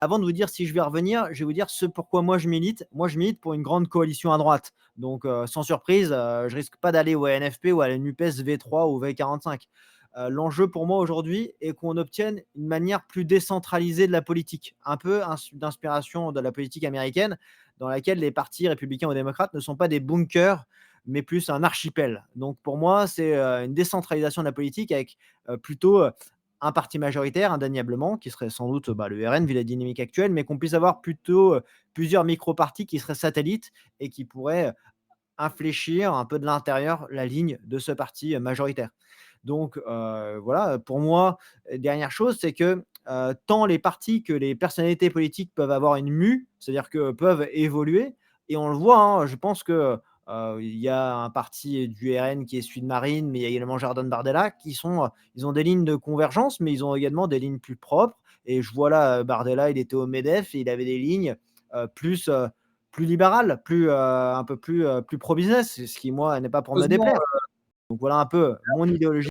avant de vous dire si je vais revenir, je vais vous dire ce pourquoi moi je milite. Moi, je milite pour une grande coalition à droite. Donc, sans surprise, je risque pas d'aller au NFP ou à la NUPES V3 ou V45. L'enjeu pour moi aujourd'hui est qu'on obtienne une manière plus décentralisée de la politique, un peu d'inspiration de la politique américaine, dans laquelle les partis républicains ou démocrates ne sont pas des bunkers, mais plus un archipel. Donc pour moi, c'est une décentralisation de la politique avec plutôt un parti majoritaire, indéniablement, qui serait sans doute le RN, vu la dynamique actuelle, mais qu'on puisse avoir plutôt plusieurs micro-partis qui seraient satellites et qui pourraient infléchir un peu de l'intérieur la ligne de ce parti majoritaire. Donc voilà, pour moi, dernière chose, c'est que tant les partis que les personnalités politiques peuvent avoir une mue, c'est-à-dire que peuvent évoluer et on le voit, hein, je pense que, il y a un parti du RN qui est celui de Marine, mais il y a également Jordan Bardella qui sont, ils ont des lignes de convergence, mais ils ont également des lignes plus propres et je vois là, Bardella, il était au MEDEF et il avait des lignes, plus, plus libérales, plus, un peu plus, plus pro business, ce qui moi n'est pas pour me Heureusement, déplaire. Donc voilà un peu mon idéologie.